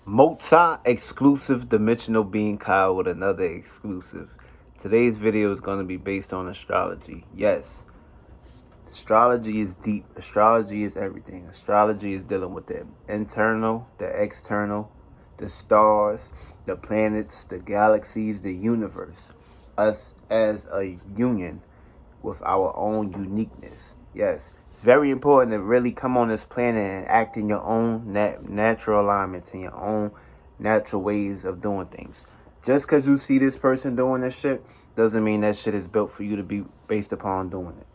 Multi-exclusive dimensional being Kyle with another exclusive. Today's video is going to be based on astrology. Yes, astrology is deep. Astrology is everything. Astrology is dealing with the internal, the external, the stars, the planets, the galaxies, the universe. Us as a union with our own uniqueness. Yes, very important to really come on this planet and act in your own natural alignments and your own natural ways of doing things. Just because you see this person doing this shit doesn't mean that shit is built for you to be based upon doing it.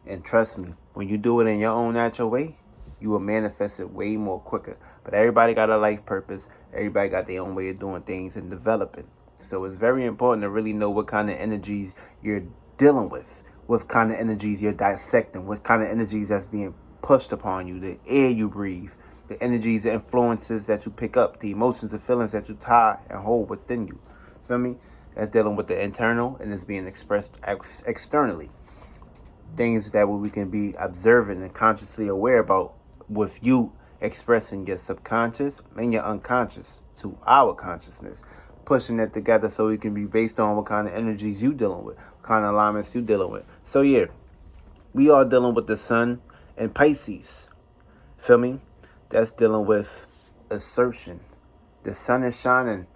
And trust me, when you do it in your own natural way, you will manifest it way more quicker. But everybody got a life purpose. Everybody got their own way of doing things and developing. So it's very important to really know what kind of energies you're dealing with, what kind of energies you're dissecting, what kind of energies that's being pushed upon you, the air you breathe, the energies, the influences that you pick up, the emotions and feelings that you tie and hold within you. Feel me? That's dealing with the internal and it's being expressed externally. Things that we can be observant and consciously aware about with you expressing your subconscious and your unconscious to our consciousness, pushing it together so it can be based on what kind of energies you dealing with, what kind of alignments you dealing with. So yeah, we are dealing with the sun and Pisces. Feel me? That's dealing with assertion. The sun is shining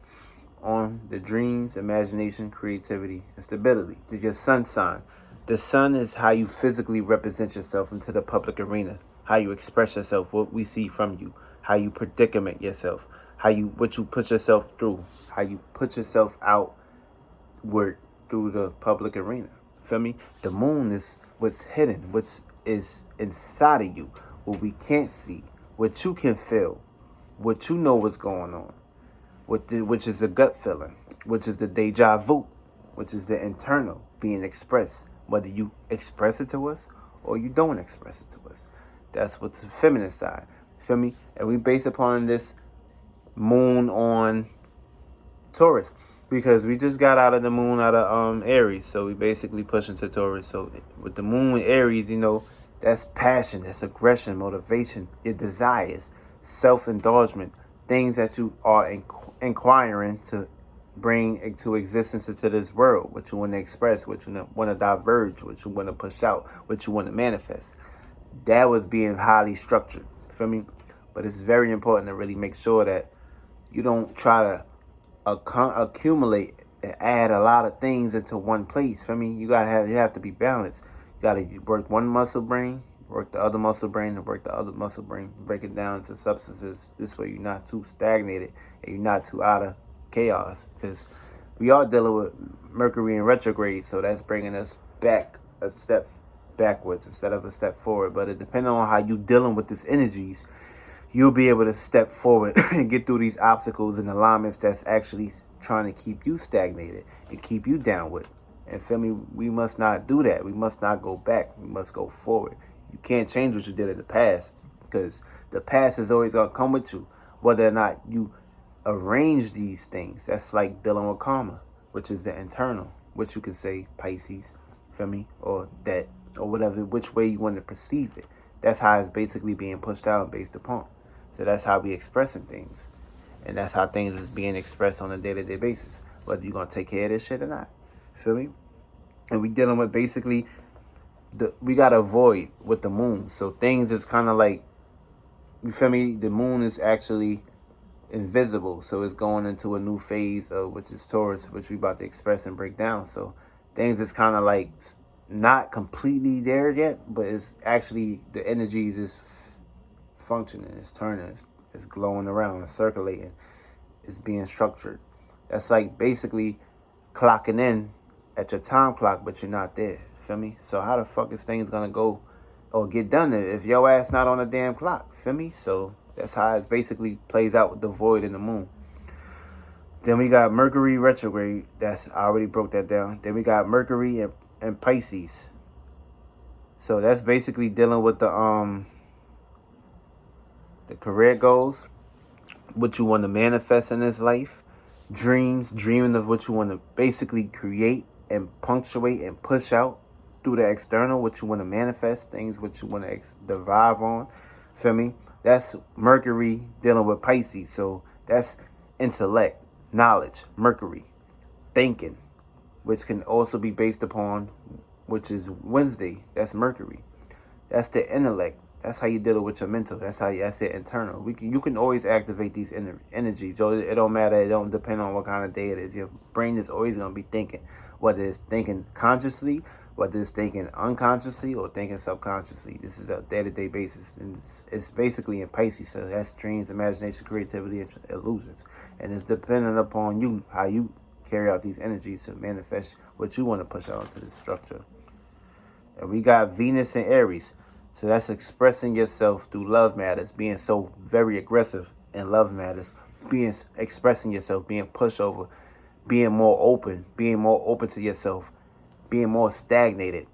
on the dreams, imagination, creativity, and stability. Your sun sign. The sun is how you physically represent yourself into the public arena, how you express yourself, what we see from you, how you predicament yourself, what you put yourself through, how you put yourself outward through the public arena. Feel me? The moon is what's hidden, which is inside of you, what we can't see, what you can feel, what you know what's going on, which is a gut feeling, which is the deja vu, which is the internal being expressed, whether you express it to us or you don't express it to us. That's what's the feminine side. Feel me? And we base upon this moon on Taurus because we just got out of the moon out of Aries, so we basically push into Taurus. So with the moon in Aries, that's passion, that's aggression, motivation, your desires, self-indulgence, things that you are inquiring to bring into existence into this world, what you want to express, what you want to diverge, what you want to push out, what you want to manifest. That was being highly structured. Feel me? But it's very important to really make sure that you don't try to accumulate and add a lot of things into one place. Feel me? You have to be balanced. You gotta work one muscle brain, work the other muscle brain, and work the other muscle brain. Break it down into substances. This way you're not too stagnated and you're not too out of chaos. Because we are dealing with Mercury in retrograde, so that's bringing us back a step backwards instead of a step forward. But it depending on how you dealing with these energies, you'll be able to step forward and get through these obstacles and alignments that's actually trying to keep you stagnated and keep you downward. And feel me, we must not do that. We must not go back. We must go forward. You can't change what you did in the past because the past is always going to come with you, whether or not you arrange these things. That's like dealing with karma, which is the internal, which you can say Pisces, feel me, or that, or whatever, which way you want to perceive it. That's how it's basically being pushed out and based upon. So that's how we expressing things. And that's how things is being expressed on a day-to-day basis, whether you're going to take care of this shit or not. Feel me? And we dealing with basically, we got to avoid with the moon. So things is kind of like, you feel me? The moon is actually invisible. So it's going into a new phase of, which is Taurus, which we about to express and break down. So things is kind of like not completely there yet, but it's actually, the energies is functioning, it's turning, it's glowing around, it's circulating, it's being structured. That's like basically clocking in at your time clock, but you're not there. Feel me? So how the fuck is things gonna go or get done if your ass not on a damn clock? Feel me? So that's how it basically plays out with the void and the moon. Then we got Mercury retrograde. I already broke that down. Then we got Mercury and Pisces. So that's basically dealing with the career goals, what you want to manifest in this life, dreaming of what you want to basically create and punctuate and push out through the external, what you want to manifest, things what you want to derive on. Feel me? That's Mercury dealing with Pisces. So That's intellect, knowledge, Mercury, thinking, which can also be based upon, which is Wednesday. That's Mercury. That's the intellect. That's how you deal with your mental. That's it internal. You can always activate these energies. So it don't matter. It don't depend on what kind of day it is. Your brain is always going to be thinking, whether it's thinking consciously, whether it's thinking unconsciously, or thinking subconsciously. This is a day-to-day basis. And it's basically in Pisces. So that's dreams, imagination, creativity, and illusions. And it's dependent upon you, how you carry out these energies to manifest what you want to push out into this structure. And we got Venus and Aries. So that's expressing yourself through love matters, being so very aggressive in love matters, expressing yourself, being pushover, being more open to yourself, being more stagnated,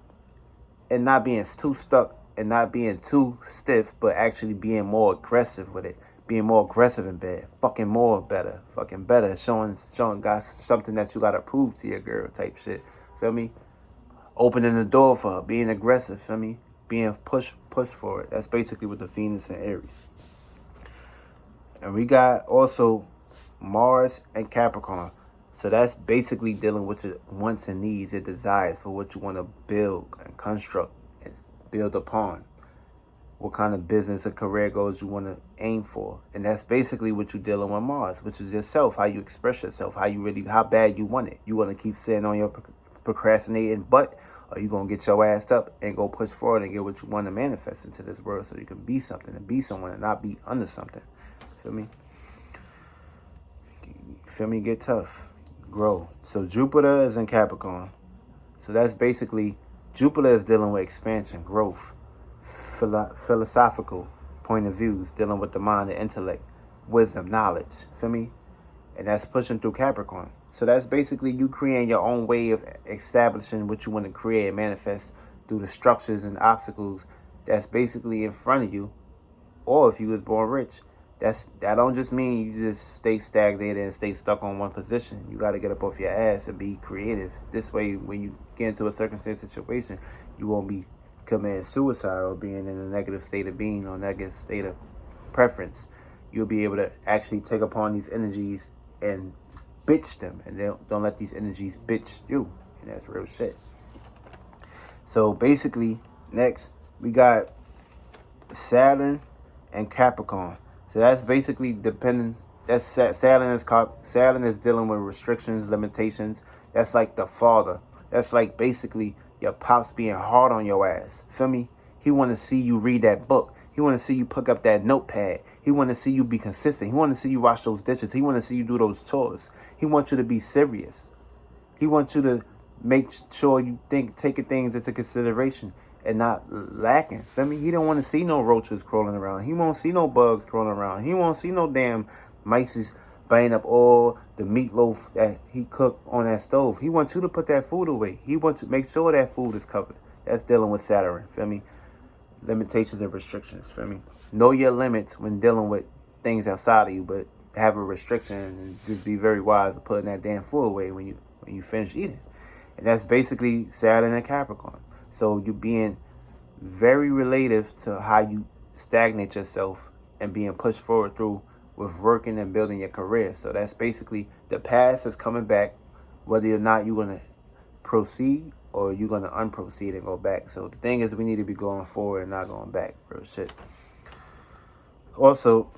and not being too stuck and not being too stiff, but actually being more aggressive with it, being more aggressive in bed, fucking better, showing God something that you gotta prove to your girl type shit. Feel me? Opening the door for her, being aggressive, feel me? Being push for it. That's basically with the Venus and Aries. And we got also Mars and Capricorn. So that's basically dealing with your wants and needs, your desires for what you want to build and construct and build upon. What kind of business or career goals you want to aim for. And that's basically what you're dealing with Mars, which is yourself, how you express yourself, how bad you want it. You want to keep sitting on your procrastinating butt, or you going to get your ass up and go push forward and get what you want to manifest into this world so you can be something and be someone and not be under something. Feel me? Feel me? Get tough. Grow. So Jupiter is in Capricorn. So that's basically, Jupiter is dealing with expansion, growth, philosophical point of views, dealing with the mind, the intellect, wisdom, knowledge. Feel me? And that's pushing through Capricorn. So that's basically you creating your own way of establishing what you want to create and manifest through the structures and obstacles that's basically in front of you. Or if you was born rich, that don't just mean you just stay stagnated and stay stuck on one position. You got to get up off your ass and be creative. This way, when you get into a circumstance situation, you won't be committing suicide or being in a negative state of being or negative state of preference. You'll be able to actually take upon these energies and bitch them, and don't let these energies bitch you. And that's real shit. So basically, next we got Saturn and Capricorn. So that's basically depending. That's Saturn is dealing with restrictions, limitations. That's like the father. That's like basically your pops being hard on your ass. Feel me? He want to see you read that book. He want to see you pick up that notepad. He want to see you be consistent. He want to see you wash those dishes. He want to see you do those chores. He wants you to be serious. He wants you to make sure you taking things into consideration and not lacking. Feel me? He don't want to see no roaches crawling around. He won't see no bugs crawling around. He won't see no damn mice biting up all the meatloaf that he cooked on that stove. He wants you to put that food away. He wants to make sure that food is covered. That's dealing with Saturn. Feel me? Limitations and restrictions. Feel me? Know your limits when dealing with things outside of you, but have a restriction and just be very wise of putting that damn food away when you finish eating. And that's basically Saturn and Capricorn. So you being very relative to how you stagnate yourself and being pushed forward through with working and building your career. So that's basically the past is coming back, whether or not you're going to proceed or you're going to unproceed and go back. So the thing is, we need to be going forward and not going back. Real shit. Also,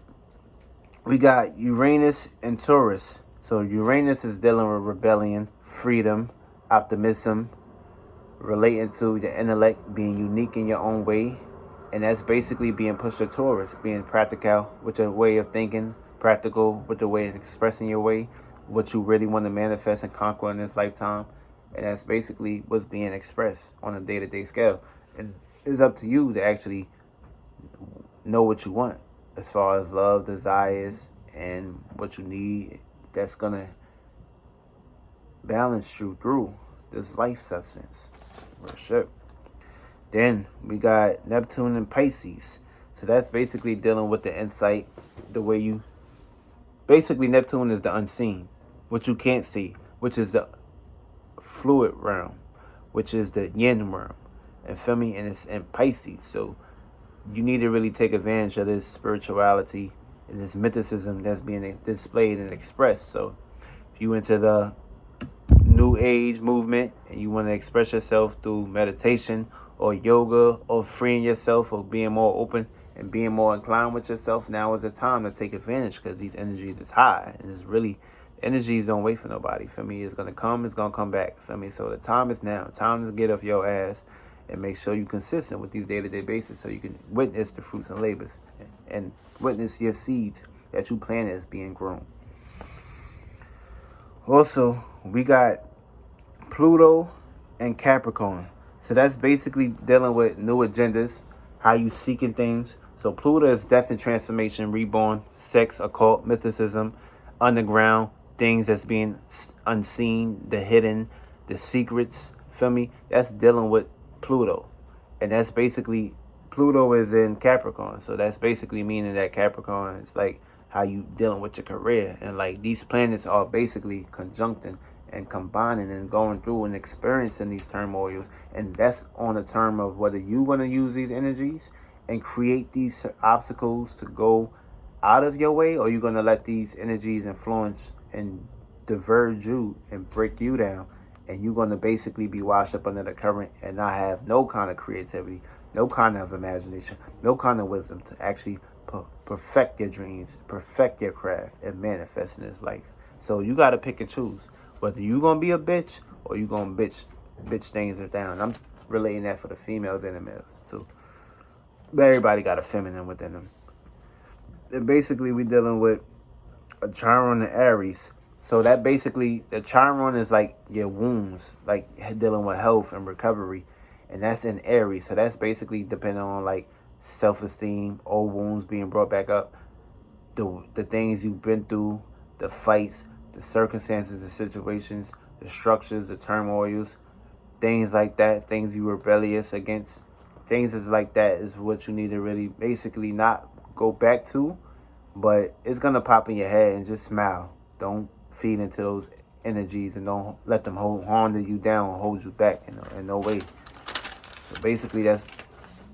we got Uranus and Taurus. So Uranus is dealing with rebellion, freedom, optimism, relating to the intellect, being unique in your own way. And that's basically being pushed to Taurus, being practical with your way of thinking, practical with the way of expressing your way, what you really want to manifest and conquer in this lifetime. And that's basically what's being expressed on a day-to-day scale. And it's up to you to actually know what you want as far as love, desires, and what you need that's going to balance you through this life substance. For sure. Then we got Neptune and Pisces. So that's basically dealing with the insight, the way you... Basically, Neptune is the unseen, what you can't see, which is the fluid realm, which is the yin realm. And feel me? And it's in Pisces. So you need to really take advantage of this spirituality and this mysticism that's being displayed and expressed. So if you into the new age movement and you want to express yourself through meditation or yoga or freeing yourself or being more open and being more inclined with yourself, now is the time to take advantage, because these energies is high, and it's really, energies don't wait for nobody. For me, it's gonna come back. For me, so the time is now. Time to get off your ass and make sure you're consistent with these day-to-day basis, so you can witness the fruits and labors and witness your seeds that you planted as being grown. Also, we got Pluto and Capricorn. So that's basically dealing with new agendas, how you seeking things. So Pluto is death and transformation, reborn, sex, occult, mysticism, underground, things that's being unseen, the hidden, the secrets. Feel me? That's dealing with Pluto. And that's basically, Pluto is in Capricorn. So that's basically meaning that Capricorn is like how you dealing with your career. And like these planets are basically conjuncting and combining and going through and experiencing these turmoils. And that's on the term of whether you want to use these energies and create these obstacles to go out of your way, or you're going to let these energies influence and diverge you and break you down, and you're going to basically be washed up under the current and not have no kind of creativity, no kind of imagination, no kind of wisdom to actually perfect your dreams, perfect your craft, and manifest in this life. So you got to pick and choose whether you going to be a bitch or you going to bitch things down. I'm relating that for the females and the males too. But everybody got a feminine within them. And basically we dealing with a Chiron and Aries. So that basically, the Chiron is like your wounds, like dealing with health and recovery. And that's in Aries. So that's basically depending on like self-esteem, old wounds being brought back up, the things you've been through, the fights, the circumstances, the situations, the structures, the turmoils, things like that, things you were rebellious against, things is like that is what you need to really basically not go back to, but it's going to pop in your head, and just smile. Don't feed into those energies and don't let them harm you down or hold you back in no way. So basically that's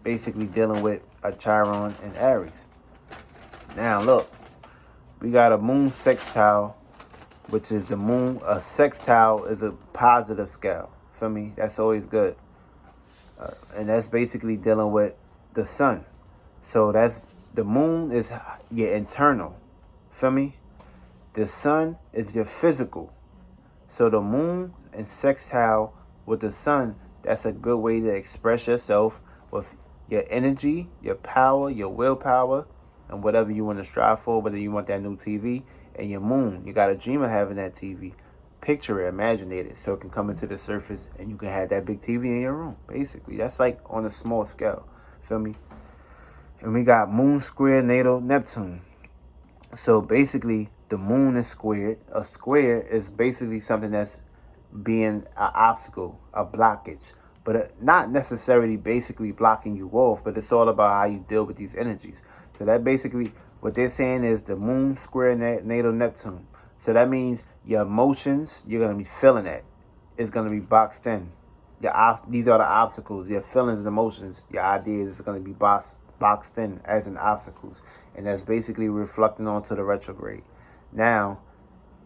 basically dealing with a Chiron and Aries. Now look, we got a moon sextile, which is the moon. A sextile is a positive scale. Feel me? That's always good. And that's basically dealing with the sun. So that's, the moon is your internal. Feel me? The sun is your physical. So the moon and sextile with the sun, that's a good way to express yourself with your energy, your power, your willpower, and whatever you want to strive for, whether you want that new TV. And your moon, you got a dream of having that TV. Picture it, imagine it, so it can come into the surface and you can have that big TV in your room. Basically, that's like on a small scale. Feel me? And we got moon square natal Neptune. So basically, the moon is squared. A square is basically something that's being an obstacle, a blockage. But not necessarily basically blocking you off, but it's all about how you deal with these energies. So that basically, what they're saying is the moon square natal Neptune. So that means your emotions, you're going to be feeling that. It's going to be boxed in. These are the obstacles. Your feelings and emotions, your ideas is going to be boxed in as an obstacles. And that's basically reflecting onto the retrograde. Now,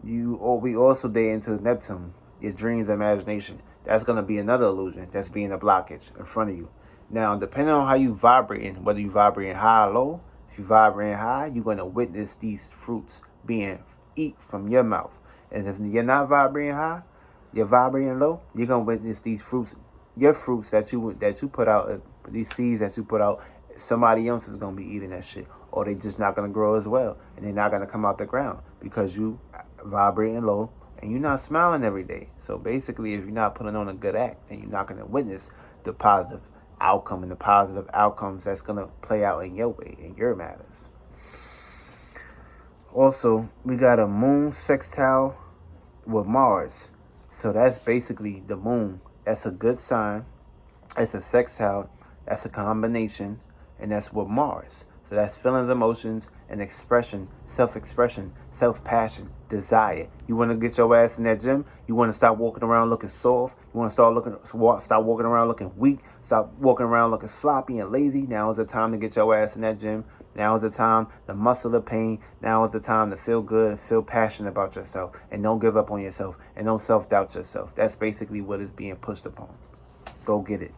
we also day into Neptune, your dreams, imagination. That's going to be another illusion that's being a blockage in front of you. Now, depending on how you vibrating, whether you vibrating high or low, if you vibrating high, you're going to witness these fruits being eat from your mouth. And if you're not vibrating high, you're vibrating low, you're going to witness these fruits, your fruits that you put out, these seeds that you put out, somebody else is going to be eating that shit. Or they just not going to grow as well. And they're not going to come out the ground because you vibrating low and you're not smiling every day. So basically, if you're not putting on a good act, then you're not going to witness the positive outcome and the positive outcomes that's going to play out in your way, in your matters. Also, we got a moon sextile with Mars. So that's basically the moon. That's a good sign. It's a sextile. That's a combination. And that's with Mars. So that's feelings, emotions, and expression, self-expression, self-passion, desire. You want to get your ass in that gym? You want to stop walking around looking soft? You want to stop walking around looking weak? Stop walking around looking sloppy and lazy? Now is the time to get your ass in that gym. Now is the time to muscle the pain. Now is the time to feel good and feel passionate about yourself. And don't give up on yourself. And don't self-doubt yourself. That's basically what is being pushed upon. Go get it.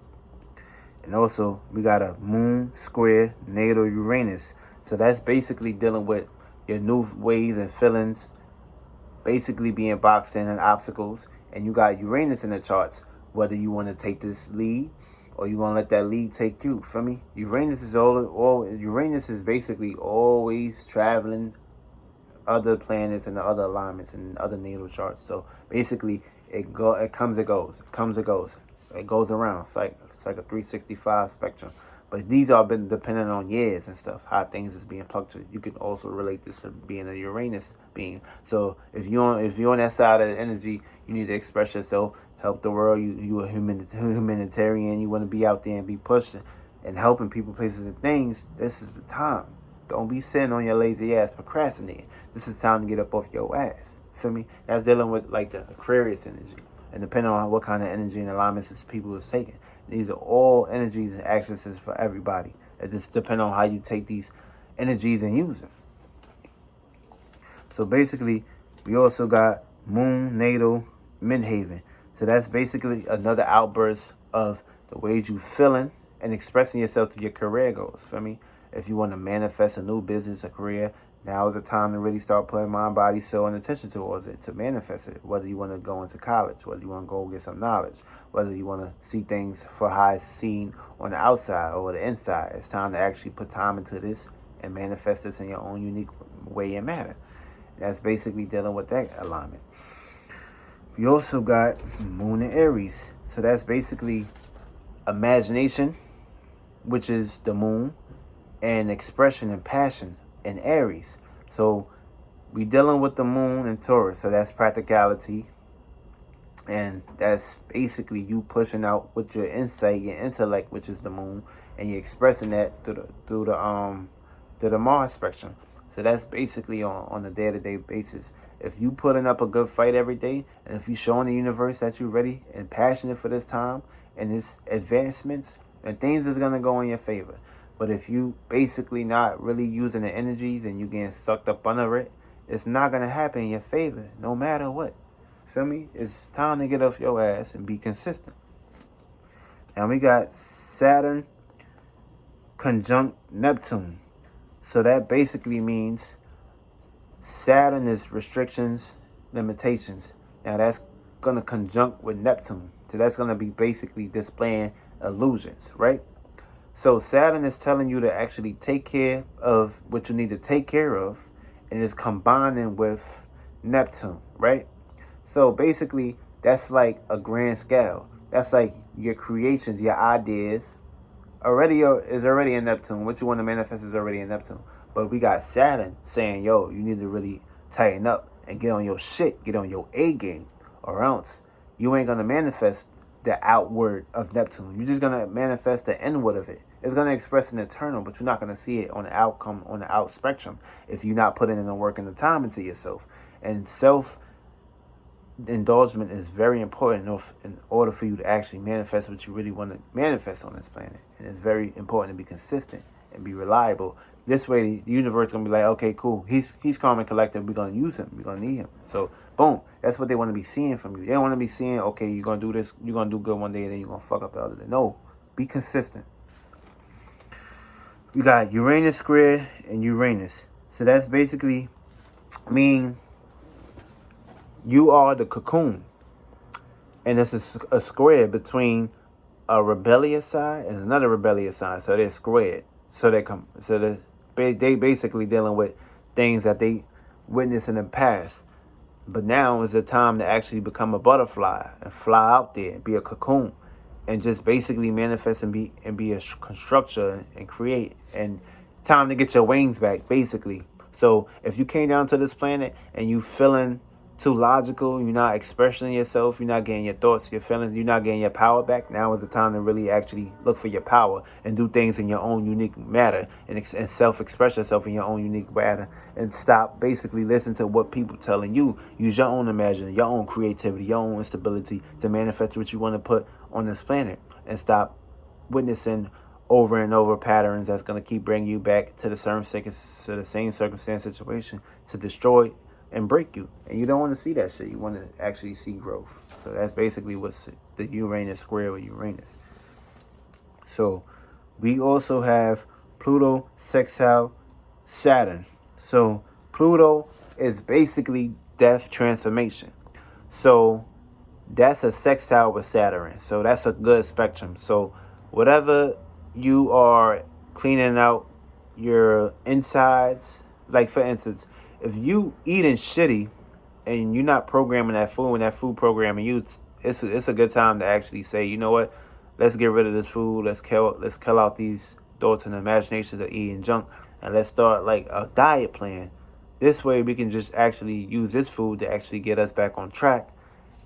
And also, we got a moon square natal Uranus. So that's basically dealing with your new ways and feelings, basically being boxed in and obstacles. And you got Uranus in the charts, whether you want to take this lead or you want to let that lead take you. Feel me? Uranus is basically always traveling other planets and the other alignments and other natal charts. So basically, it comes, it goes. It comes, it goes. It goes around. It's like a 365 spectrum. But these are been dependent on years and stuff, how things is being fluctuated. You can also relate this to being a Uranus being. So if you're on that side of the energy, you need to express yourself, help the world. You a humanitarian. You want to be out there and be pushing and helping people, places, and things. This is the time. Don't be sitting on your lazy ass procrastinating. This is time to get up off your ass. Feel me? That's dealing with like the Aquarius energy. And depending on what kind of energy and alignments this people is taking. These are all energies and accesses for everybody. It just depends on how you take these energies and use them. So basically, we also got moon natal midhaven. So that's basically another outburst of the ways you feeling and expressing yourself through your career goals. Feel me? If you want to manifest a new business, a career, now is the time to really start putting mind, body, soul, and attention towards it to manifest it. Whether you want to go into college, whether you want to go get some knowledge, whether you want to see things for how it's seen on the outside or the inside. It's time to actually put time into this and manifest this in your own unique way and manner. That's basically dealing with that alignment. We also got Moon in Aries. So that's basically imagination, which is the moon, and expression and passion in Aries. So we dealing with the moon in Taurus. So that's practicality. And that's basically you pushing out with your insight, your intellect, which is the moon, and you're expressing that through the Mars spectrum. So that's basically on a day-to-day basis. If you putting up a good fight every day, and if you showing the universe that you're ready and passionate for this time and this advancements, and things is gonna go in your favor. But if you basically not really using the energies and you getting sucked up under it, it's not gonna happen in your favor, no matter what. Feel me? It's time to get off your ass and be consistent. Now we got Saturn conjunct Neptune. So that basically means Saturn is restrictions, limitations. Now that's going to conjunct with Neptune. So that's going to be basically displaying illusions, right? So Saturn is telling you to actually take care of what you need to take care of, and is combining with Neptune, right? So basically, that's like a grand scale. That's like your creations, your ideas, is already in Neptune. What you want to manifest is already in Neptune. But we got Saturn saying, yo, you need to really tighten up and get on your shit, get on your A game, or else you ain't going to manifest the outward of Neptune. You're just going to manifest the inward of it. It's going to express an eternal, but you're not going to see it on the outcome, on the out spectrum, if you're not putting in the work and the time into yourself. And self-indulgement is very important in order for you to actually manifest what you really want to manifest on this planet. And it's very important to be consistent and be reliable. This way, the universe is going to be like, okay, cool. He's calm and collected. We're going to use him. We're going to need him. So, boom. That's what they want to be seeing from you. They don't want to be seeing, okay, you're going to do this. You're going to do good one day, and then you're going to fuck up the other day. No. Be consistent. You got Uranus square and Uranus. So that's basically mean you are the cocoon. And it's a square between a rebellious side and another rebellious side. So they're squared. So they basically dealing with things that they witnessed in the past. But now is the time to actually become a butterfly and fly out there and be a cocoon and just basically manifest and be a constructor and create. And time to get your wings back, basically. So if you came down to this planet and you feeling too logical, you're not expressing yourself, you're not getting your thoughts, your feelings, you're not getting your power back, now is the time to really actually look for your power and do things in your own unique manner and self-express yourself in your own unique manner, and stop basically listening to what people telling you. Use your own imagination, your own creativity, your own instability to manifest what you want to put on this planet, and stop witnessing over and over patterns that's going to keep bringing you back to the same circumstance situation to destroy and break you. And you don't want to see that shit. You want to actually see growth. So that's basically what's the Uranus square with Uranus. So we also have Pluto sextile Saturn. So Pluto is basically death transformation. So that's a sextile with Saturn. So that's a good spectrum. So whatever you are cleaning out your insides, like for instance, if you eating shitty and you're not programming that food and that food programming you, it's a good time to actually say, you know what, let's get rid of this food. Let's kill out these thoughts and imaginations of eating junk, and let's start like a diet plan. This way we can just actually use this food to actually get us back on track.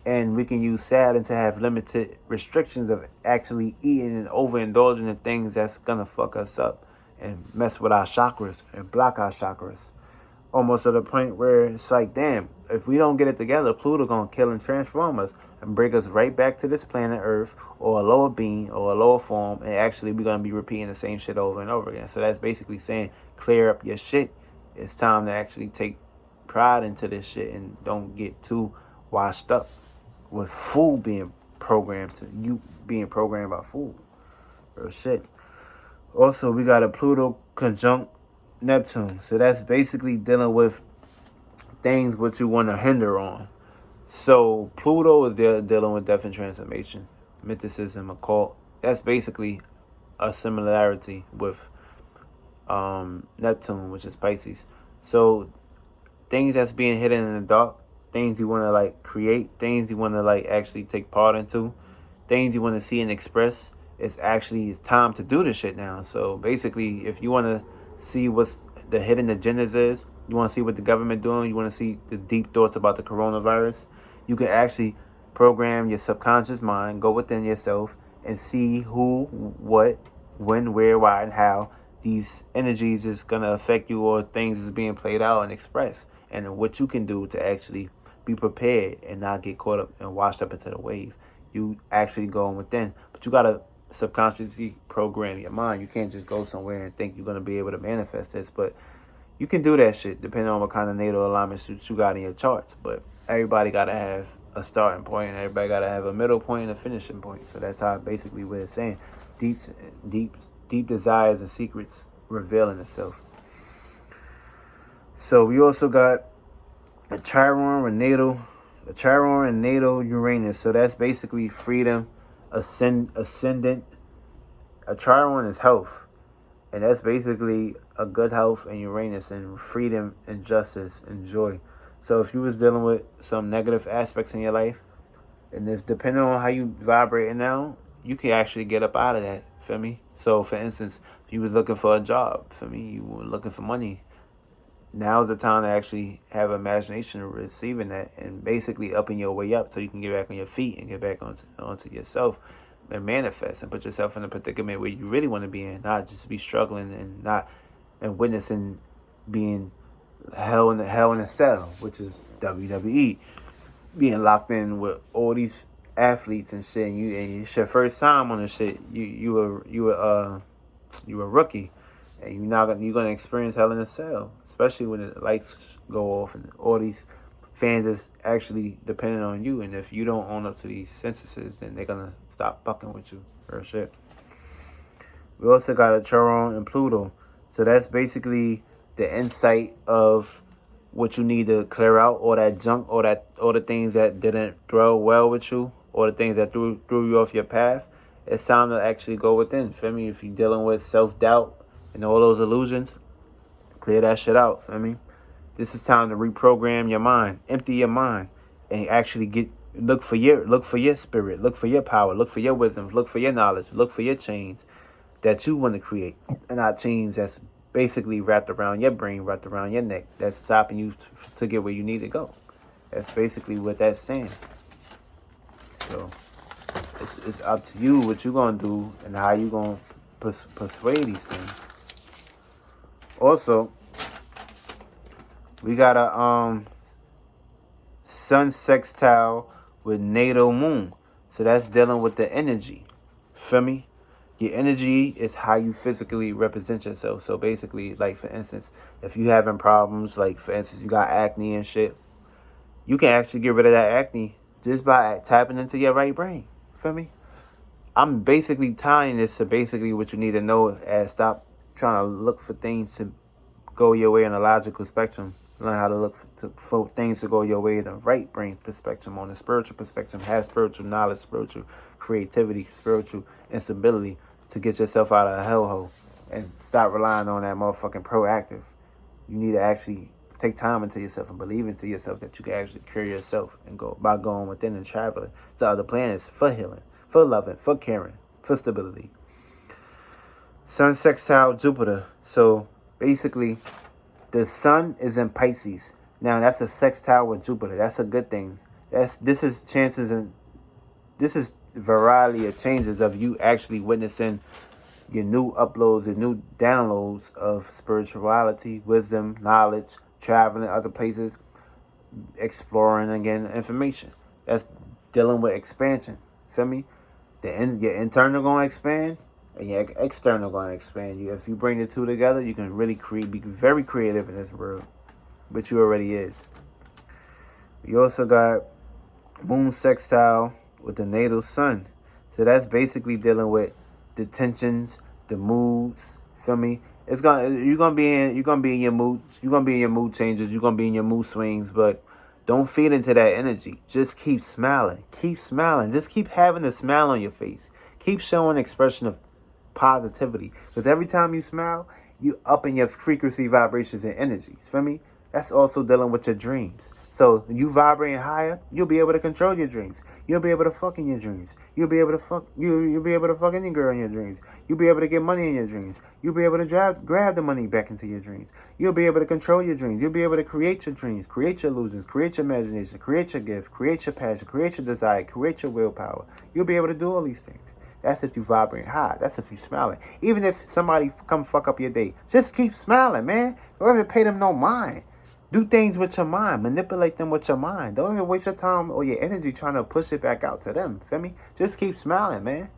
And we can use Saturn to have limited restrictions of actually eating and overindulging in things that's going to fuck us up and mess with our chakras and block our chakras. Almost to the point where it's like, damn, if we don't get it together, Pluto going to kill and transform us and bring us right back to this planet Earth or a lower being or a lower form. And actually we're going to be repeating the same shit over and over again. So that's basically saying clear up your shit. It's time to actually take pride into this shit and don't get too washed up with food being programmed to you being programmed by food. Real shit. Also, we got a Pluto conjunct Neptune. So that's basically dealing with things what you want to hinder on. So Pluto is dealing with death and transformation, mysticism, occult. That's basically a similarity with Neptune, which is Pisces. So things that's being hidden in the dark, things you want to like create, things you want to like actually take part into, things you want to see and express. It's time to do this shit now. So basically, if you want to see what's the hidden agendas is, you want to see what the government doing, you want to see the deep thoughts about the coronavirus, you can actually program your subconscious mind, go within yourself and see who, what, when, where, why, and how these energies is going to affect you, or things is being played out and expressed, and what you can do to actually be prepared and not get caught up and washed up into the wave. You actually going within, but you got to subconsciously program your mind. You can't just go somewhere and think you're going to be able to manifest this, but you can do that shit depending on what kind of natal alignments you got in your charts. But everybody got to have a starting point, and everybody got to have a middle point and a finishing point. So that's how basically what it's saying. Deep desires and secrets revealing itself. So we also got a Chiron and natal Uranus. So that's basically freedom, ascendant. A Chiron is health, and that's basically a good health and Uranus and freedom and justice and joy. So if you was dealing with some negative aspects in your life, and if depending on how you vibrating now, you can actually get up out of that. Feel me? So for instance, if you was looking for a job, for me, you were looking for money. Now's the time to actually have imagination of receiving that and basically upping your way up so you can get back on your feet and get back onto yourself and manifest and put yourself in a predicament where you really want to be in, not just be struggling and witnessing being hell in a cell, which is WWE, being locked in with all these athletes and shit, and it's your first time on this shit. You were rookie, and you're gonna experience hell in a cell, especially when the lights go off and all these fans is actually depending on you. And if you don't own up to these censuses, then they're gonna stop fucking with you. Real shit. We also got a Chiron and Pluto, so that's basically the insight of what you need to clear out, all that junk, all the things that didn't throw well with you, or the things that threw you off your path. It's time to actually go within. Feel me? If you're dealing with self-doubt and all those illusions, clear that shit out. Feel me? This is time to reprogram your mind, empty your mind, and actually look for your spirit, look for your power, look for your wisdom, look for your knowledge, look for your chains that you want to create, and not chains that's basically wrapped around your brain, wrapped around your neck, that's stopping you to get where you need to go. That's basically what that's saying. So it's up to you what you're gonna do and how you gonna persuade these things. Also, we got a sun sextile with natal moon, so that's dealing with the energy. Feel me? Your energy is how you physically represent yourself. So basically, like for instance, if you having problems, like for instance, you got acne and shit, you can actually get rid of that acne just by tapping into your right brain. Feel me? I'm basically tying this to basically what you need to know as stop trying to look for things to go your way in a logical spectrum. Learn how to look for things to go your way in the right brain perspective, on the spiritual perspective. Have spiritual knowledge, spiritual creativity, spiritual instability to get yourself out of a hellhole and stop relying on that motherfucking proactive. You need to actually take time into yourself and believe into yourself that you can actually cure yourself and go by going within and traveling to other planets for healing, for loving, for caring, for stability. Sun sextile Jupiter. So basically, the sun is in Pisces. Now that's a sextile with Jupiter. That's a good thing. This is chances and this is variety of changes of you actually witnessing your new uploads and new downloads of spirituality, wisdom, knowledge, traveling other places, exploring again information. That's dealing with expansion. Feel me? Your internal gonna expand and your external gonna expand. If you bring the two together, you can really be very creative in this world, which you already is. You also got moon sextile with the natal sun, so that's basically dealing with the tensions, the moods. Feel me? You're gonna be in your moods. You're gonna be in your mood changes. You're gonna be in your mood swings, but don't feed into that energy. Just keep smiling. Keep smiling. Just keep having a smile on your face. Keep showing expression of positivity. Because every time you smile, you up in your frequency, vibrations, and energies. Feel me? That's also dealing with your dreams. So you vibrating higher, you'll be able to control your dreams. You'll be able to fuck in your dreams. You'll be able to fuck any girl in your dreams. You'll be able to get money in your dreams. You'll be able to grab the money back into your dreams. You'll be able to control your dreams. You'll be able to create your dreams, create your illusions, create your imagination, create your gift, create your passion, create your desire, create your willpower. You'll be able to do all these things. That's if you vibrate high. That's if you smiling. Even if somebody come fuck up your day, just keep smiling, man. Don't even pay them no mind. Do things with your mind. Manipulate them with your mind. Don't even waste your time or your energy trying to push it back out to them. Feel me? Just keep smiling, man.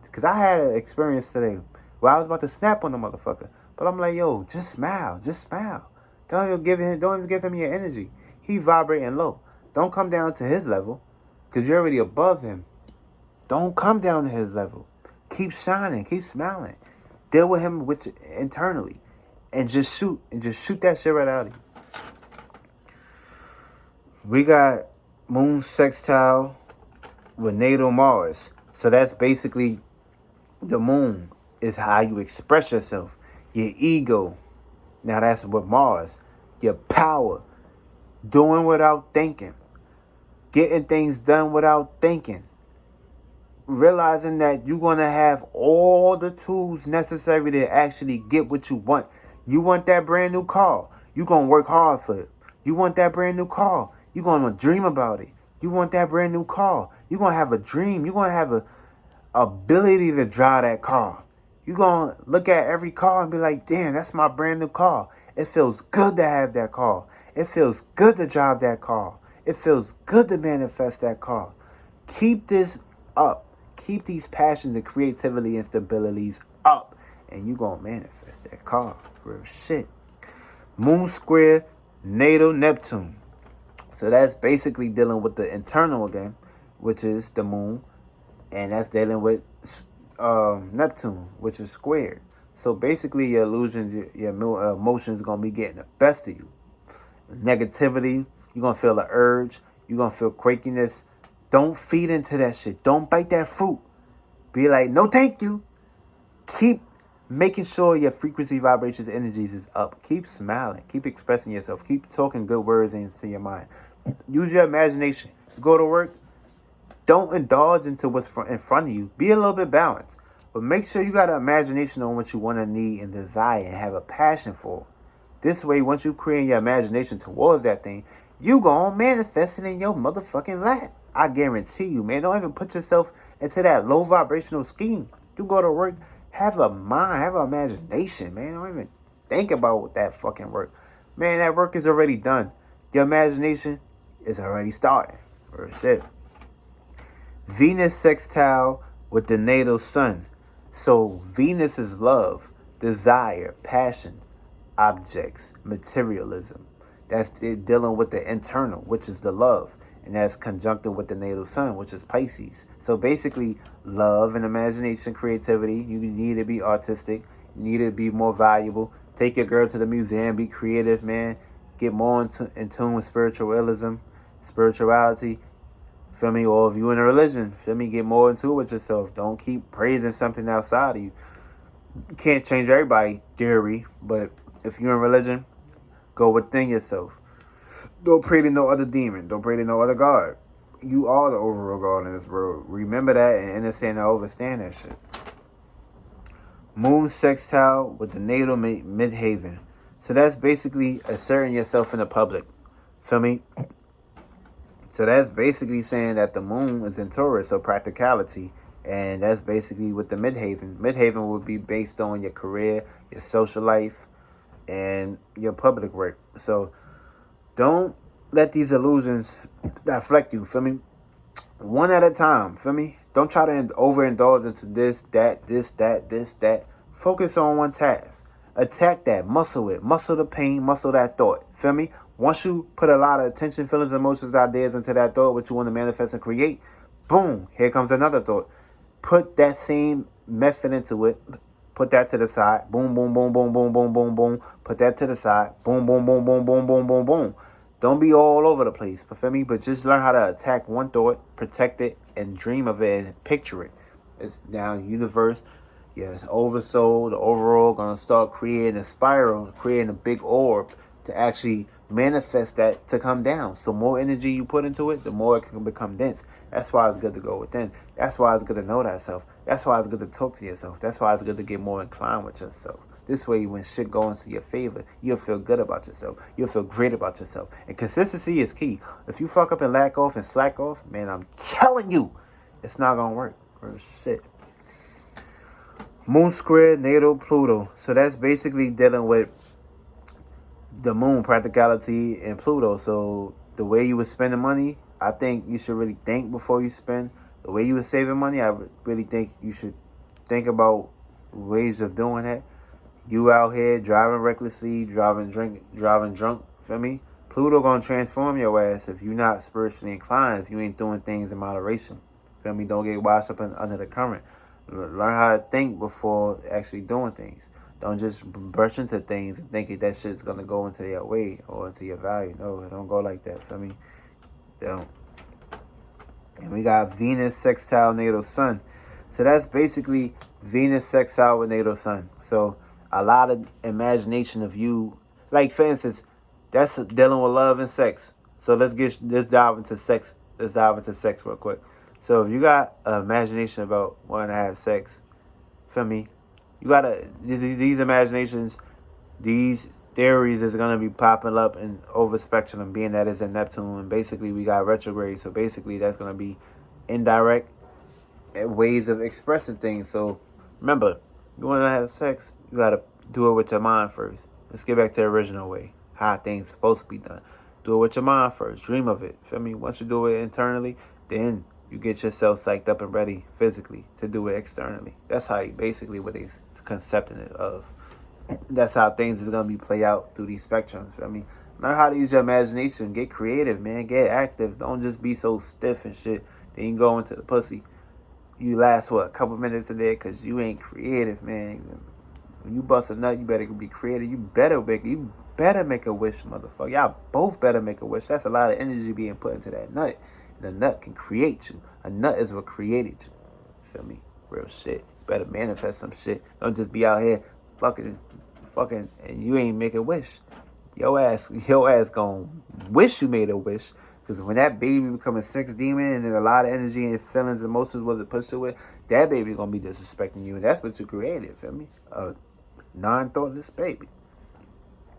Because I had an experience today where I was about to snap on the motherfucker. But I'm like, yo, just smile. Just smile. Don't even give him your energy. He vibrating low. Don't come down to his level because you're already above him. Don't come down to his level. Keep shining. Keep smiling. Deal with him internally. And just shoot that shit right out of you. We got moon sextile with natal Mars. So that's basically the moon is how you express yourself. Your ego. Now that's with Mars. Your power. Doing without thinking. Getting things done without thinking. Realizing that you're going to have all the tools necessary to actually get what you want. You want that brand new car. You're going to work hard for it. You want that brand new car. You're going to dream about it. You want that brand new car. You're going to have a dream. You're going to have a ability to drive that car. You're going to look at every car and be like, damn, that's my brand new car. It feels good to have that car. It feels good to drive that car. It feels good to manifest that car. Keep this up. Keep these passions and creativity and stabilities up. And you're going to manifest that car. Real shit. Moon square natal Neptune. So that's basically dealing with the internal again, which is the moon. And that's dealing with Neptune, which is squared. So basically your illusions, your emotions going to be getting the best of you. Negativity, you're going to feel the urge. You're going to feel quakiness. Don't feed into that shit. Don't bite that fruit. Be like, no thank you. Keep making sure your frequency, vibrations, energies is up. Keep smiling. Keep expressing yourself. Keep talking good words into your mind. Use your imagination. Go to work. Don't indulge into what's in front of you. Be a little bit balanced. But make sure you got an imagination on what you want to need and desire and have a passion for. This way, once you create your imagination towards that thing, you gonna manifest it in your motherfucking lap. I guarantee you, man. Don't even put yourself into that low vibrational scheme. You go to work, have a mind, have an imagination, man. Don't even think about that fucking work. Man, that work is already done. Your imagination is already starting. Or shit. Venus sextile with the natal sun. So Venus is love, desire, passion, objects, materialism. That's dealing with the internal, which is the love. And that's conjuncted with the natal sun, which is Pisces. So basically, love and imagination, creativity. You need to be artistic. You need to be more valuable. Take your girl to the museum. Be creative, man. Get more in tune with spiritualism, spirituality. Feel me? Or if you're in a religion, feel me? Get more into it with yourself. Don't keep praising something outside of you. You can't change everybody's theory, but if you're in religion, go within yourself. Don't pray to no other demon. Don't pray to no other God. You are the overall God in this world. Remember that and understand and overstand that shit. Moon sextile with the natal midhaven. So that's basically asserting yourself in the public. Feel me? So that's basically saying that the moon is in Taurus, so practicality. And that's basically with the midhaven. Midhaven would be based on your career, your social life, and your public work. So don't let these illusions affect you, feel me? One at a time, feel me? Don't try to overindulge into this, that. Focus on one task. Attack that, muscle it, muscle the pain, muscle that thought, feel me? Once you put a lot of attention, feelings, emotions, ideas into that thought, what you want to manifest and create, boom, here comes another thought. Put that same method into it. Put that to the side. Boom, boom, boom, boom, boom, boom, boom, boom. Put that to the side. Boom, boom, boom, boom, boom, boom, boom, boom. Don't be all over the place, feel me? But just learn how to attack one thought, protect it, and dream of it and picture it. It's now universe. Yes, oversoul, the overall gonna start creating a spiral, creating a big orb to actually manifest that to come down. So more energy you put into it, the more it can become dense. That's why it's good to go within. That's why it's good to know thyself. That's why it's good to talk to yourself. That's why it's good to get more inclined with yourself. This way, when shit goes into your favor, you'll feel good about yourself. You'll feel great about yourself. And consistency is key. If you fuck up and lack off and slack off, man, I'm telling you, it's not gonna work. Real shit. Moon square natal Pluto. So that's basically dealing with the moon, practicality, and Pluto. So the way you would spend the money, I think you should really think before you spend. The way you were saving money, I really think you should think about ways of doing that. You out here driving recklessly, driving drunk, feel me? Pluto gonna transform your ass if you're not spiritually inclined, if you ain't doing things in moderation. Feel me? Don't get washed up under the current. Learn how to think before actually doing things. Don't just brush into things and think that shit's gonna go into your way or into your value. No, it don't go like that. Feel me? Don't. And we got Venus sextile natal sun. So that's basically Venus sextile with natal sun. So a lot of imagination of you, like for instance, that's dealing with love and sex. So let's dive into sex. Let's dive into sex real quick. So if you got imagination about wanting to have sex, feel me? You gotta these imaginations, these theories is gonna be popping up in over spectrum, being that it's in Neptune, and basically we got retrograde. So basically that's gonna be indirect ways of expressing things. So remember, you want to have sex, you got to do it with your mind first. Let's get back to the original way, how things supposed to be done. Do it with your mind first. Dream of it. Feel me? Once you do it internally, then you get yourself psyched up and ready physically to do it externally. That's how basically what they concepting it of. That's how things is going to be play out through these spectrums. Feel me? Learn how to use your imagination. Get creative, man. Get active. Don't just be so stiff and shit. Then you go into the pussy. You last, a couple minutes in there because you ain't creative, man. When you bust a nut, you better be creative. You better make a wish, motherfucker. Y'all both better make a wish. That's a lot of energy being put into that nut. And a nut can create you. A nut is what created you. Feel me? Real shit. Better manifest some shit. Don't just be out here fucking, and you ain't make a wish. Your ass gonna wish you made a wish. Because when that baby become a sex demon and a lot of energy and feelings, emotions wasn't pushed to it, that baby gonna be disrespecting you. And that's what you created, feel me? A non-thoughtless baby.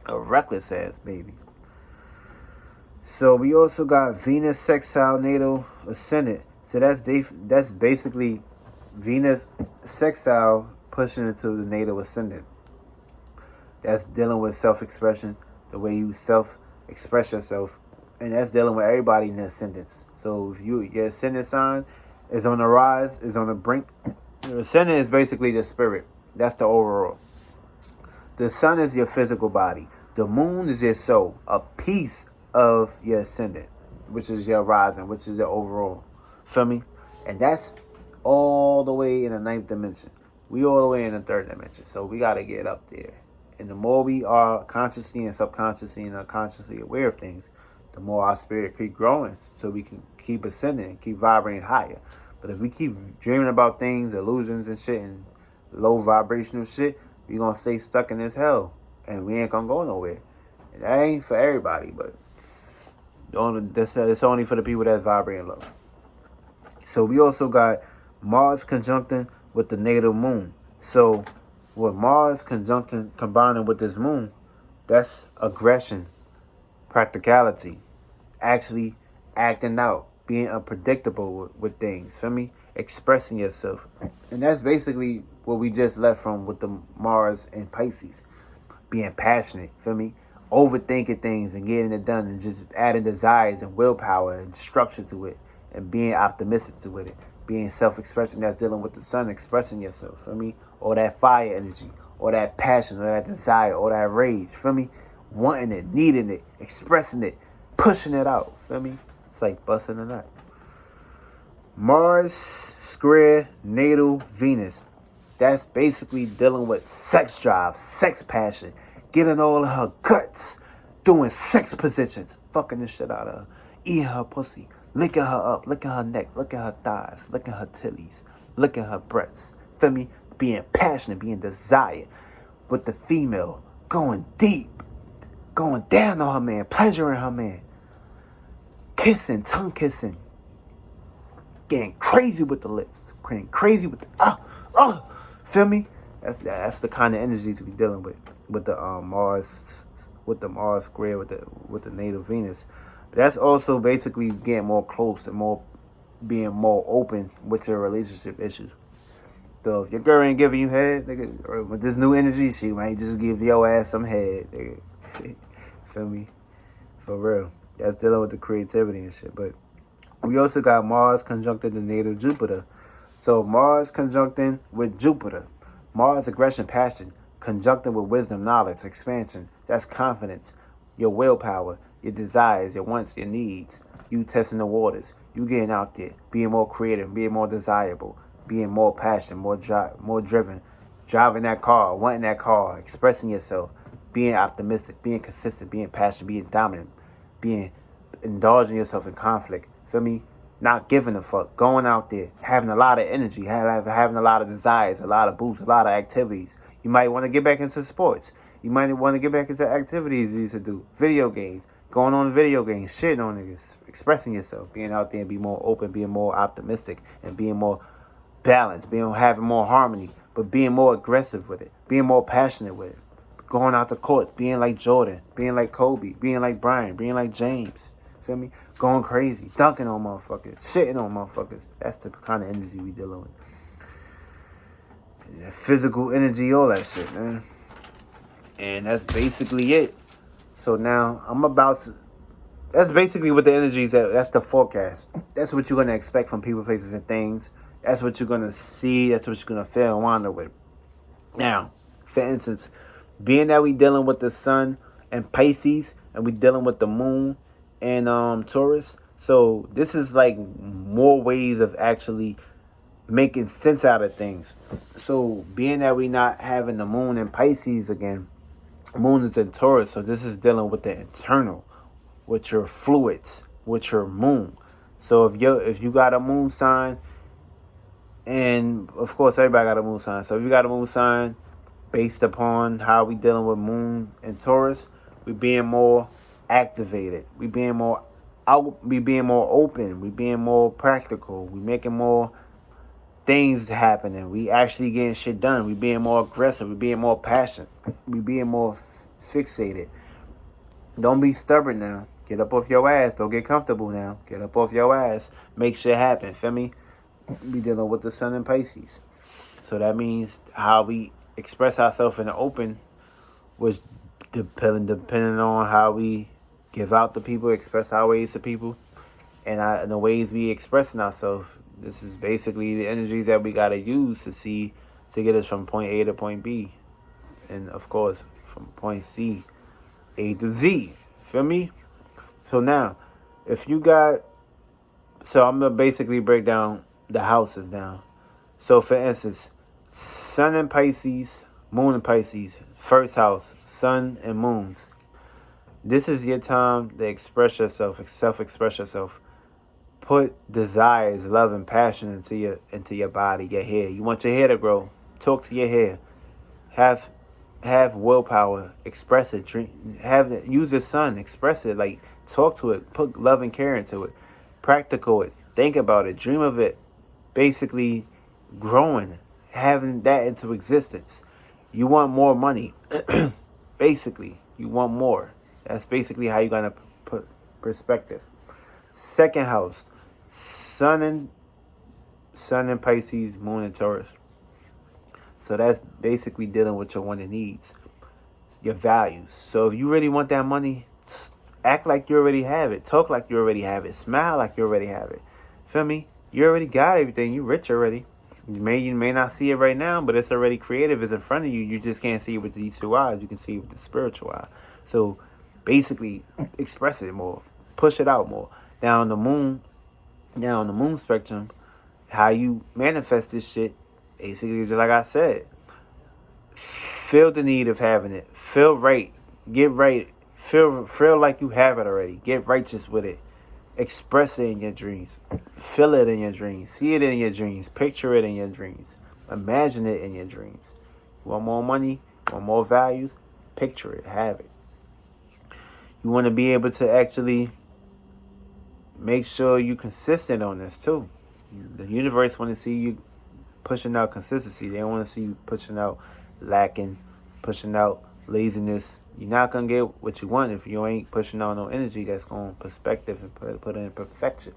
A reckless ass baby. So we also got Venus sextile natal ascendant. So that's basically Venus sextile pushing into the natal ascendant. That's dealing with self-expression, the way you self-express yourself. And that's dealing with everybody in the ascendants. So if your ascendant sign is on the rise, is on the brink, The ascendant is basically the spirit. That's the overall. The sun is your physical body. The moon is your soul, a piece of your ascendant, which is your rising, which is your overall. Feel me? And that's all the way in the 9th dimension. We all the way in the 3rd dimension. So we got to get up there. And the more we are consciously and subconsciously and unconsciously aware of things, the more our spirit keep growing, so we can keep ascending and keep vibrating higher. But if we keep dreaming about things, illusions and shit, and low vibrational shit, we gonna stay stuck in this hell, and we ain't gonna go nowhere. And that ain't for everybody, but it's only for the people that's vibrating low. So we also got Mars conjuncting with the natal moon. So with Mars combining with this moon, that's aggression, practicality, actually acting out, being unpredictable with things, feel me? Expressing yourself. And that's basically what we just left from with the Mars and Pisces. Being passionate, feel me? Overthinking things and getting it done, and just adding desires and willpower and structure to it, and being optimistic to it. Being self-expression, that's dealing with the sun, expressing yourself, feel me? Or that fire energy, or that passion, or that desire, or that rage, feel me? Wanting it, needing it, expressing it, pushing it out, feel me? It's like busting a nut. Mars square natal Venus. That's basically dealing with sex drive, sex passion, getting all of her guts, doing sex positions, fucking the shit out of her, eating her pussy, licking her up, licking her neck, licking her thighs, licking her titties, licking her breasts. Feel me? Being passionate, being desired with the female, going deep, going down on her man, pleasuring her man, kissing, tongue kissing, getting crazy with the lips, getting crazy with the feel me? That's the kind of energies we dealing with the Mars, with the Mars square, with the natal Venus. But that's also basically getting more close and more being more open with your relationship issues. So if your girl ain't giving you head, nigga, or with this new energy, she might just give your ass some head, nigga. Feel me? For real. That's dealing with the creativity and shit. But we also got Mars conjuncting the natal Jupiter. So Mars conjuncting with Jupiter. Mars aggression, passion, conjuncting with wisdom, knowledge, expansion. That's confidence, your willpower, your desires, your wants, your needs. You testing the waters. You getting out there, being more creative, being more desirable, being more passionate, more driven, driving that car, wanting that car, expressing yourself, being optimistic, being consistent, being passionate, being dominant, being indulging yourself in conflict. Feel me? Not giving a fuck, going out there, having a lot of energy, having a lot of desires, a lot of boosts, a lot of activities. You might want to get back into sports. You might want to get back into activities you used to do. Video games, going on video games, shitting on niggas, expressing yourself, being out there and be more open, being more optimistic, and being more balanced, having more harmony, but being more aggressive with it, being more passionate with it. Going out the court, being like Jordan, being like Kobe, being like Brian, being like James. Feel me? Going crazy, dunking on motherfuckers, shitting on motherfuckers. That's the kind of energy we dealing with. Yeah, physical energy, all that shit, man. And that's basically it. So now that's basically what the energies, that's the forecast. That's what you're going to expect from people, places, and things. That's what you're going to see. That's what you're going to feel and wander with. Now, for instance, being that we dealing with the sun and Pisces, and we dealing with the moon and Taurus, so this is like more ways of actually making sense out of things. So being that we not having the moon in Pisces again, moon is in Taurus, so this is dealing with the internal, with your fluids, with your moon. So if you got a moon sign, and of course everybody got a moon sign, so if you got a moon sign, based upon how we dealing with moon and Taurus, we being more activated, we being more out, we being more open, we being more practical, we making more things happening, we actually getting shit done, we being more aggressive, we being more passionate, we being more fixated. Don't be stubborn now. Get up off your ass. Don't get comfortable now. Get up off your ass. Make shit happen. Feel me? We dealing with the sun in Pisces. So that means how we express ourselves in the open, which depending on how we give out to people, express our ways to people, and the ways we expressing ourselves This is basically the energy that we got to use to get us from point A to point B. And of course, from point C, A to Z. Feel me? So now, if you got, so I'm going to basically break down the houses now. So for instance, Sun in Pisces, Moon in Pisces, first house, Sun and Moons. This is your time to express yourself, self-express yourself. Put desires, love, and passion into your body, your hair. You want your hair to grow. Talk to your hair. Have willpower. Express it. Use the sun. Express it. Like, talk to it. Put love and care into it. Practical it. Think about it. Dream of it. Basically, growing, having that into existence. You want more money. Basically, you want more. That's basically how you're gonna put perspective. Second house, Sun in Pisces, Moon in Taurus. So that's basically dealing with your wanted needs, your values. So if you really want that money, act like you already have it. Talk like you already have it. Smile like you already have it. Feel me? You already got everything. You rich already. You may not see it right now, but it's already creative. It's in front of you. You just can't see it with these two eyes. You can see it with the spiritual eye. So basically, express it more. Push it out more. Now on the moon spectrum, how you manifest this shit, basically just like I said, feel the need of having it. Feel right. Get right. Feel like you have it already. Get righteous with it. Express it in your dreams. Feel it in your dreams. See it in your dreams. Picture it in your dreams. Imagine it in your dreams. You want more money? Want more values? Picture it. Have it. You want to be able to actually make sure you're consistent on this too. The universe want to see you pushing out consistency. They don't want to see you pushing out lacking, pushing out laziness. You're not going to get what you want if you ain't pushing out no energy that's going perspective and put it in perfection.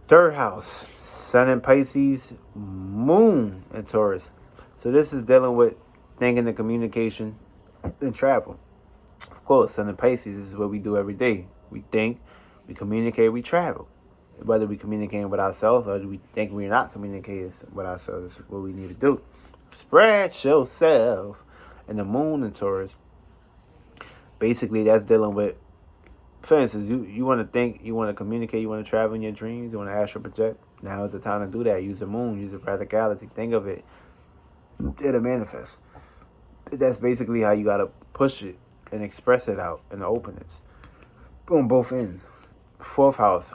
Third house, Sun in Pisces, Moon in Taurus. So this is dealing with thinking and communication and travel. Of course, Sun in Pisces, this is what we do every day. We think, we communicate, we travel. Whether we communicating with ourselves or we think we're not communicating with ourselves, is what we need to do. Spread yourself. And the Moon in Taurus, basically that's dealing with, for instance, you want to think, you want to communicate, you want to travel in your dreams, you want to astral project. Now is the time to do that. Use the moon, use the practicality. Think of it. It'll manifest. That's basically how you got to push it and express it out in the openness. On both ends. Fourth house.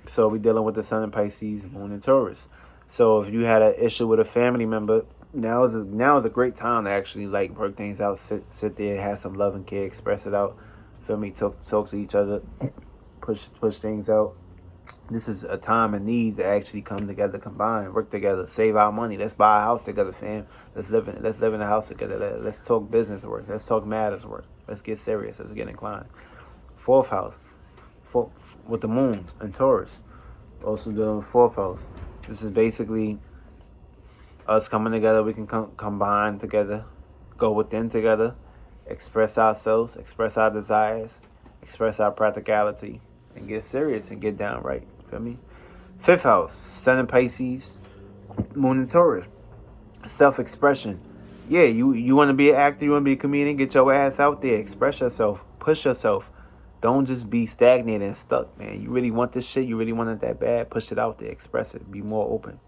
So we dealing with the Sun in Pisces, Moon in Taurus. So if you had an issue with a family member, now is a great time to actually like work things out. Sit there, have some love and care, express it out. Feel me? Talk to each other, push things out. This is a time and need to actually come together, combine, work together, save our money. Let's buy a house together, fam. Let's live in a house together. Let's talk business work. Let's talk matters work. Let's get serious. Let's get inclined. Fourth house, with the moon and Taurus. Also dealing with fourth house. This is basically us coming together. We can combine together, go within together, express ourselves, express our desires, express our practicality, and get serious and get down right. Feel me? Fifth house, Sun in Pisces, Moon in Taurus. Self-expression. Yeah, you want to be an actor, you want to be a comedian, get your ass out there, express yourself, push yourself. Don't just be stagnated and stuck, man. You really want this shit, you really want it that bad, push it out there, express it, be more open.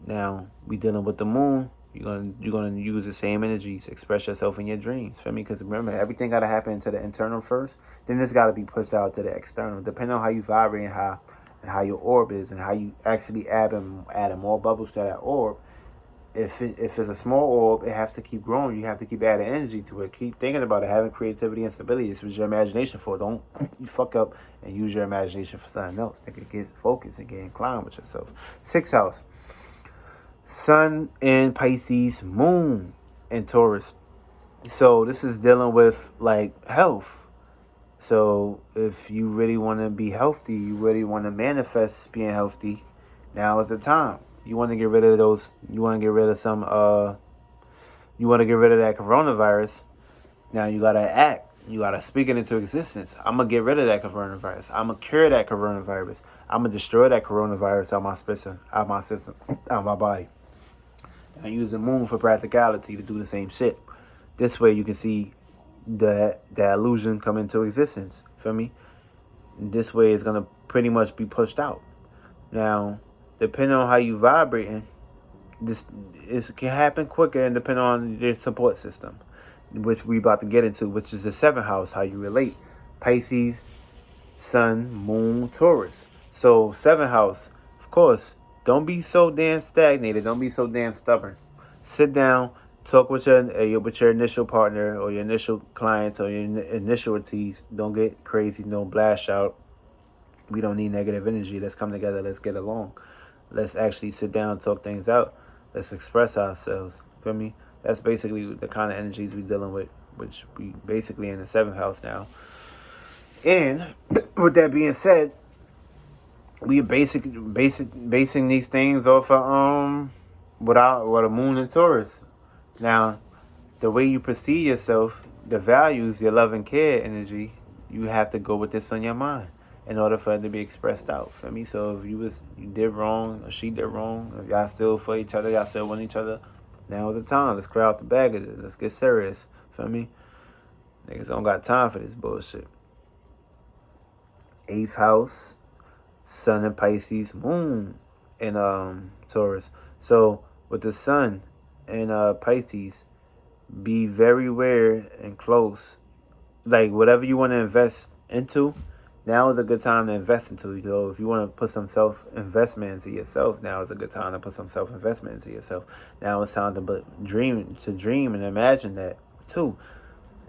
Now, we dealing with the moon. You're gonna use the same energies, express yourself in your dreams. Feel me? Because remember, everything gotta happen to the internal first. Then this gotta be pushed out to the external. Depending on how you vibrate and how your orb is and how you actually add more bubbles to that orb. If it's a small orb, it has to keep growing. You have to keep adding energy to it. Keep thinking about it, having creativity and stability. This was your imagination for. Don't you fuck up and use your imagination for something else. Get focused and get inclined with yourself. Sixth house. Sun in Pisces, Moon in Taurus. So this is dealing with like health. So if you really want to be healthy, you really want to manifest being healthy, now is the time. You want to get rid of those, you want to get rid of that coronavirus. Now you got to act. You got to speak it into existence. I'm going to get rid of that coronavirus. I'm going to cure that coronavirus. I'm going to destroy that coronavirus out my system, out my body. I use the moon for practicality to do the same shit. This way you can see the illusion come into existence. Feel me? This way it's going to pretty much be pushed out. Now, depending on how you vibrating, this can happen quicker and depending on your support system, which we about to get into, which is the 7th house, how you relate. Pisces, Sun, Moon, Taurus. So 7th house, of course, don't be so damn stagnated. Don't be so damn stubborn. Sit down, talk with your initial partner or your initial clients or your initialities. Don't get crazy. Don't blast out. We don't need negative energy. Let's come together. Let's get along. Let's actually sit down, talk things out. Let's express ourselves. Feel me? That's basically the kind of energies we're dealing with, which we basically in the 7th house now. And with that being said, we are basing these things off of what a moon and Taurus. Now, the way you perceive yourself, the values, your love and care energy, you have to go with this on your mind in order for it to be expressed out. Feel me? So if you did wrong or she did wrong, if y'all still for each other, y'all still want each other, now is the time. Let's clear out the bag of it. Let's get serious. Feel me? Niggas don't got time for this bullshit. 8th house, Sun in Pisces, Moon in Taurus. So with the Sun in Pisces, be very aware and close. Like whatever you want to invest into, now is a good time to invest into. You know, if you want to put some self-investment into yourself, now is a good time to put some self-investment into yourself. Now it's time to dream and imagine that too.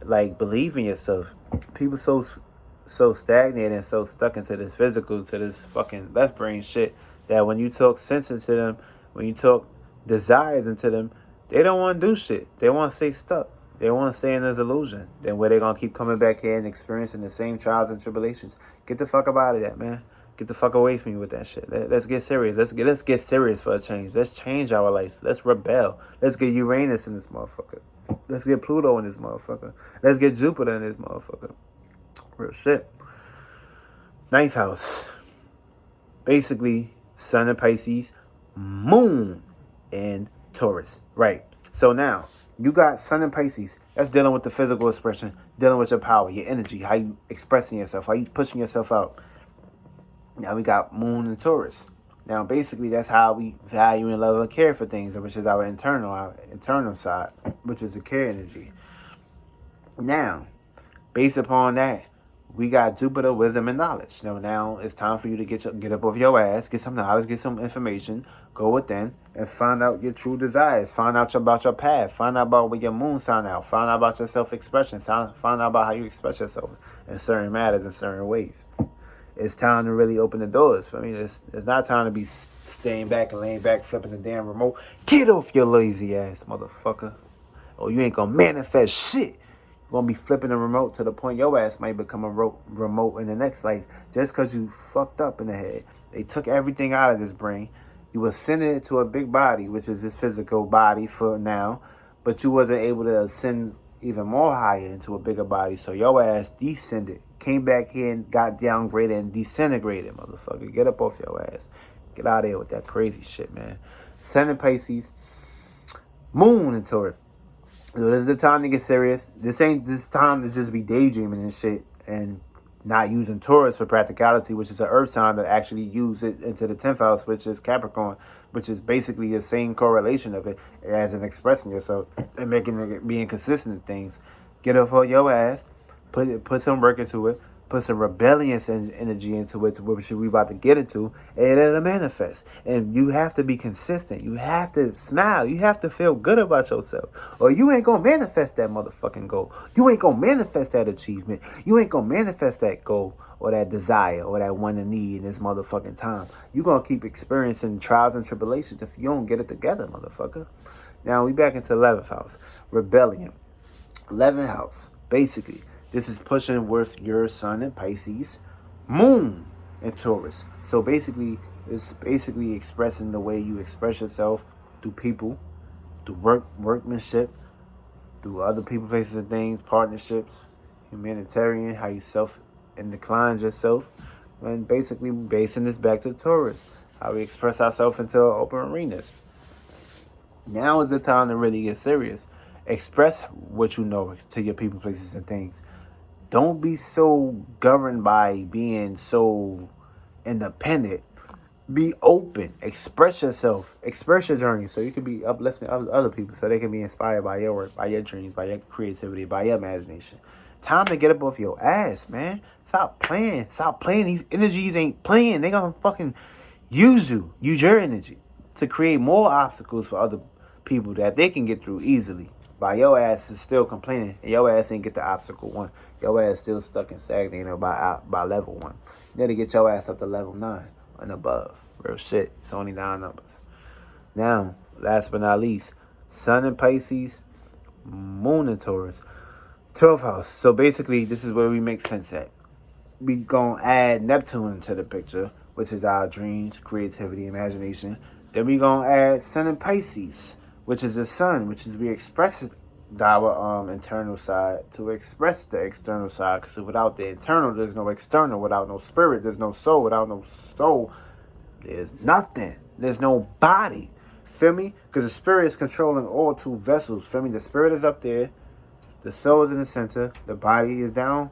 Like believe in yourself. People so stagnated and so stuck into this physical, to this fucking left brain shit, that when you talk sense into them, when you talk desires into them, they don't want to do shit. They want to stay stuck. They want to stay in this illusion. Then where they going to keep coming back here and experiencing the same trials and tribulations. Get the fuck up out of that, man. Get the fuck away from you with that shit. Let's get serious. Let's get serious for a change. Let's change our life. Let's rebel. Let's get Uranus in this motherfucker. Let's get Pluto in this motherfucker. Let's get Jupiter in this motherfucker. Real shit. 9th house. Basically, Sun in Pisces, Moon in Taurus. Right. So now, you got Sun in Pisces. That's dealing with the physical expression, dealing with your power, your energy, how you expressing yourself, how you pushing yourself out. Now we got Moon in Taurus. Now, basically, that's how we value and love and care for things, which is our internal side, which is the care energy. Now, based upon that, we got Jupiter, wisdom, and knowledge. Now it's time for you to get up off your ass, get some knowledge, get some information, go within, and find out your true desires. Find out about your path. Find out about where your moon sign out. Find out about your self-expression. Find out about how you express yourself in certain matters, in certain ways. It's time to really open the doors. I mean, it's not time to be staying back and laying back, flipping the damn remote. Get off your lazy ass, motherfucker. Or you ain't gonna manifest shit. Gonna be flipping the remote to the point your ass might become a remote in the next life just because you fucked up in the head. They took everything out of this brain. You were sending it to a big body, which is this physical body for now, but you wasn't able to ascend even more higher into a bigger body. So your ass descended, came back here and got downgraded and disintegrated, motherfucker. Get up off your ass. Get out of here with that crazy shit, man. Sun in Pisces, Moon in Taurus. So this is the time to get serious. This ain't this time to just be daydreaming and shit and not using Taurus for practicality, which is an earth sign, to actually use it into the 10th house, which is Capricorn, which is basically the same correlation of it as in expressing yourself and being consistent in things. Get off of your ass, put some work into it, put some rebellious energy into it, which we about to get into, and it'll manifest. And you have to be consistent. You have to smile. You have to feel good about yourself, or you ain't gonna manifest that motherfucking goal. You ain't gonna manifest that achievement. You ain't gonna manifest that goal or that desire or that one to need in this motherfucking time. You gonna keep experiencing trials and tribulations if you don't get it together, motherfucker. Now we back into 11th house, rebellion. 11th house, basically. This is pushing with your Sun in Pisces, Moon in Taurus. So basically, it's basically expressing the way you express yourself through people, through workmanship, through other people, places, and things, partnerships. humanitarian, how you self and decline yourself, and basically basing this back to Taurus, how we express ourselves into open arenas. Now is the time to really get serious. Express what you know to your people, places, and things. Don't be so governed by being so independent. Be open. Express yourself. Express your journey so you can be uplifting other people, so they can be inspired by your work, by your dreams, by your creativity, by your imagination. Time to get up off your ass, man. Stop playing. Stop playing. These energies ain't playing. They gonna fucking use you. Use your energy to create more obstacles for other people that they can get through easily. By your ass is still complaining, and your ass ain't get the obstacle 1. Your ass still stuck and stagnated by level 1. You gotta get your ass up to level 9 and above. Real shit. It's only 9 numbers. Now, last but not least, Sun in Pisces, Moon in Taurus, 12th house. So basically, this is where we make sense at. We gonna add Neptune into the picture, which is our dreams, creativity, imagination. Then we gonna add Sun in Pisces, which is the sun, which is we express our internal side to express the external side. Because without the internal, there's no external. Without no spirit, there's no soul. Without no soul, there's nothing. There's no body. Feel me? Because the spirit is controlling all 2 vessels. Feel me? The spirit is up there. The soul is in the center. The body is down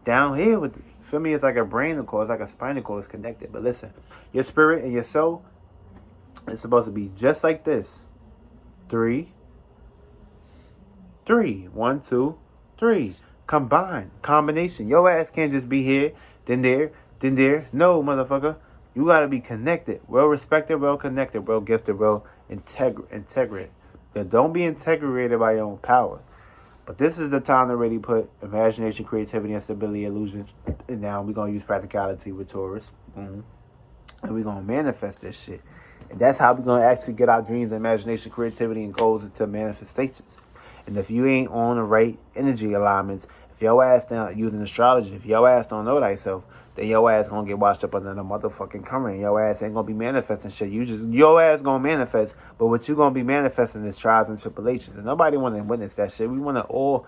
here with it. Feel me? It's like a brain cord. It's like a spinal cord. It's connected. But listen, your spirit and your soul is supposed to be just like this. 3. 1, 2, 3. Combination. Your ass can't just be here, then there. No, motherfucker. You gotta be connected. Well respected, well connected, well gifted, well integrate. Then don't be integrated by your own power. But this is the time to really put imagination, creativity, and stability, illusions. And now we're gonna use practicality with Taurus. And we're gonna manifest this shit. And that's how we're gonna actually get our dreams, imagination, creativity, and goals into manifestations. And if you ain't on the right energy alignments, if your ass not using astrology, if your ass don't know thyself, then your ass gonna get washed up under the motherfucking current. Your ass ain't gonna be manifesting shit. Your ass gonna manifest, but what you gonna be manifesting is trials and tribulations. And nobody wanna witness that shit. We wanna all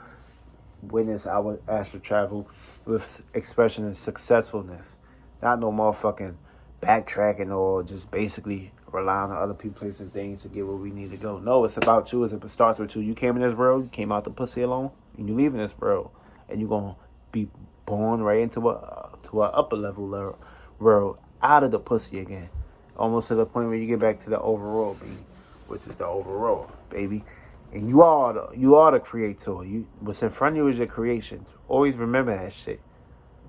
witness our astral travel with expression and successfulness. Not no motherfucking backtracking or just basically relying on other people, places, and things to get where we need to go. No, it's about you. It starts with you. You came in this world, you came out the pussy alone, and you leaving this world. And you're going to be born right into a upper level world, out of the pussy again. Almost to the point where you get back to the overall being, which is the overall, baby. And you are the creator. What's in front of you is your creations. Always remember that shit.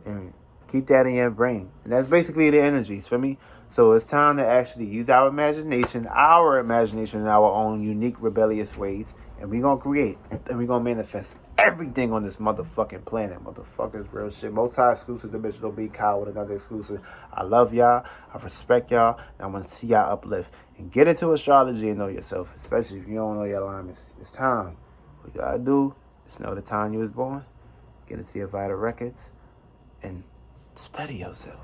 And keep that in your brain. And that's basically the energies for me. So it's time to actually use our imagination in our own unique, rebellious ways. And we're going to create. And we're going to manifest everything on this motherfucking planet. Motherfuckers, real shit. Multi-exclusive, dimensional being Kyle with another exclusive. I love y'all. I respect y'all. And I want to see y'all uplift. And get into astrology and know yourself. Especially if you don't know your alignments. It's time. What you got to do is know the time you was born. Get into your vital records. And study yourself.